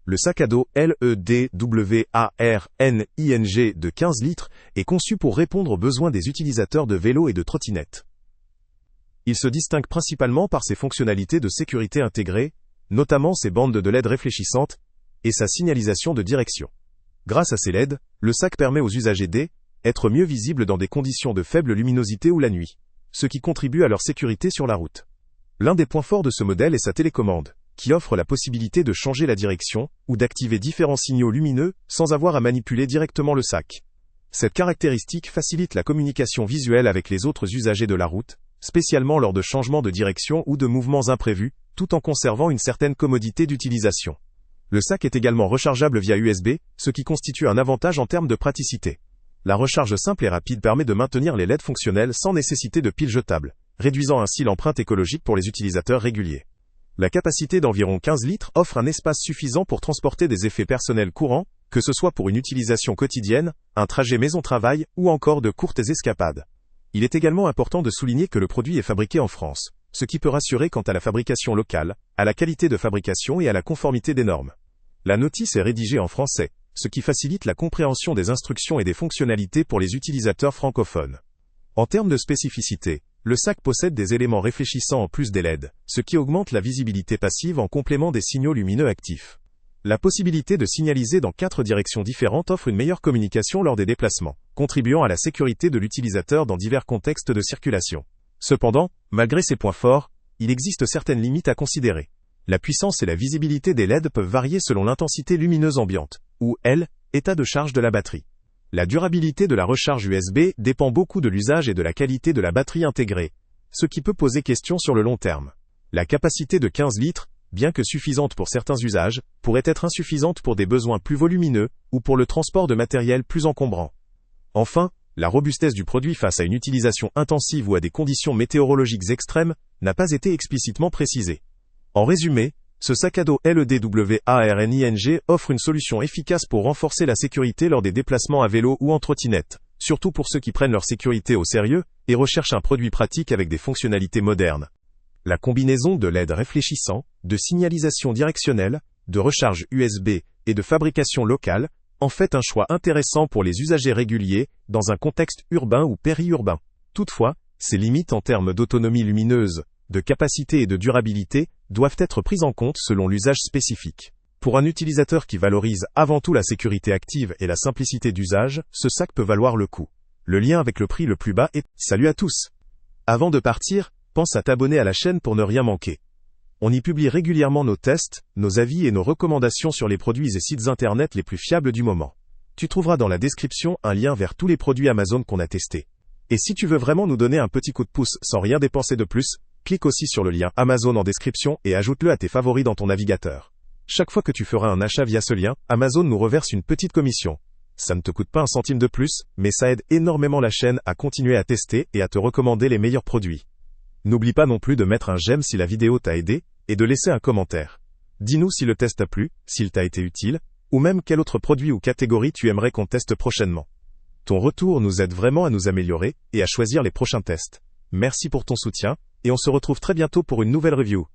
Le sac à dos LEDWARNING de 15 litres est conçu pour répondre aux besoins des utilisateurs de vélos et de trottinettes. Il se distingue principalement par ses fonctionnalités de sécurité intégrées, notamment ses bandes de LED réfléchissantes, et sa signalisation de direction. Grâce à ces LED, le sac permet aux usagers d'être mieux visibles dans des conditions de faible luminosité ou la nuit, ce qui contribue à leur sécurité sur la route. L'un des points forts de ce modèle est sa télécommande, qui offre la possibilité de changer la direction ou d'activer différents signaux lumineux sans avoir à manipuler directement le sac. Cette caractéristique facilite la communication visuelle avec les autres usagers de la route, spécialement lors de changements de direction ou de mouvements imprévus, tout en conservant une certaine commodité d'utilisation. Le sac est également rechargeable via USB, ce qui constitue un avantage en termes de praticité. La recharge simple et rapide permet de maintenir les LED fonctionnels sans nécessité de piles jetables, réduisant ainsi l'empreinte écologique pour les utilisateurs réguliers. La capacité d'environ 15 litres offre un espace suffisant pour transporter des effets personnels courants, que ce soit pour une utilisation quotidienne, un trajet maison-travail ou encore de courtes escapades. Il est également important de souligner que le produit est fabriqué en France, ce qui peut rassurer quant à la fabrication locale, à la qualité de fabrication et à la conformité des normes. La notice est rédigée en français, ce qui facilite la compréhension des instructions et des fonctionnalités pour les utilisateurs francophones. En termes de spécificité, le sac possède des éléments réfléchissants en plus des LED, ce qui augmente la visibilité passive en complément des signaux lumineux actifs. La possibilité de signaliser dans 4 directions différentes offre une meilleure communication lors des déplacements, contribuant à la sécurité de l'utilisateur dans divers contextes de circulation. Cependant, malgré ces points forts, il existe certaines limites à considérer. La puissance et la visibilité des LED peuvent varier selon l'intensité lumineuse ambiante, ou L, état de charge de la batterie. La durabilité de la recharge USB dépend beaucoup de l'usage et de la qualité de la batterie intégrée, ce qui peut poser question sur le long terme. La capacité de 15 litres, bien que suffisante pour certains usages, pourrait être insuffisante pour des besoins plus volumineux ou pour le transport de matériel plus encombrant. Enfin, la robustesse du produit face à une utilisation intensive ou à des conditions météorologiques extrêmes n'a pas été explicitement précisée. En résumé, ce sac à dos LEDWARNING offre une solution efficace pour renforcer la sécurité lors des déplacements à vélo ou en trottinette, surtout pour ceux qui prennent leur sécurité au sérieux et recherchent un produit pratique avec des fonctionnalités modernes. La combinaison de LED réfléchissants, de signalisation directionnelle, de recharge USB et de fabrication locale en fait un choix intéressant pour les usagers réguliers dans un contexte urbain ou périurbain. Toutefois, ces limites en termes d'autonomie lumineuse, de capacité et de durabilité doivent être prises en compte selon l'usage spécifique. Pour un utilisateur qui valorise avant tout la sécurité active et la simplicité d'usage, ce sac peut valoir le coup. Le lien avec le prix le plus bas est « Salut à tous !» Avant de partir, pense à t'abonner à la chaîne pour ne rien manquer. On y publie régulièrement nos tests, nos avis et nos recommandations sur les produits et sites internet les plus fiables du moment. Tu trouveras dans la description un lien vers tous les produits Amazon qu'on a testés. Et si tu veux vraiment nous donner un petit coup de pouce sans rien dépenser de plus, clique aussi sur le lien Amazon en description et ajoute-le à tes favoris dans ton navigateur. Chaque fois que tu feras un achat via ce lien, Amazon nous reverse une petite commission. Ça ne te coûte pas un centime de plus, mais ça aide énormément la chaîne à continuer à tester et à te recommander les meilleurs produits. N'oublie pas non plus de mettre un j'aime si la vidéo t'a aidé, et de laisser un commentaire. Dis-nous si le test t'a plu, s'il t'a été utile, ou même quel autre produit ou catégorie tu aimerais qu'on teste prochainement. Ton retour nous aide vraiment à nous améliorer et à choisir les prochains tests. Merci pour ton soutien, et on se retrouve très bientôt pour une nouvelle review.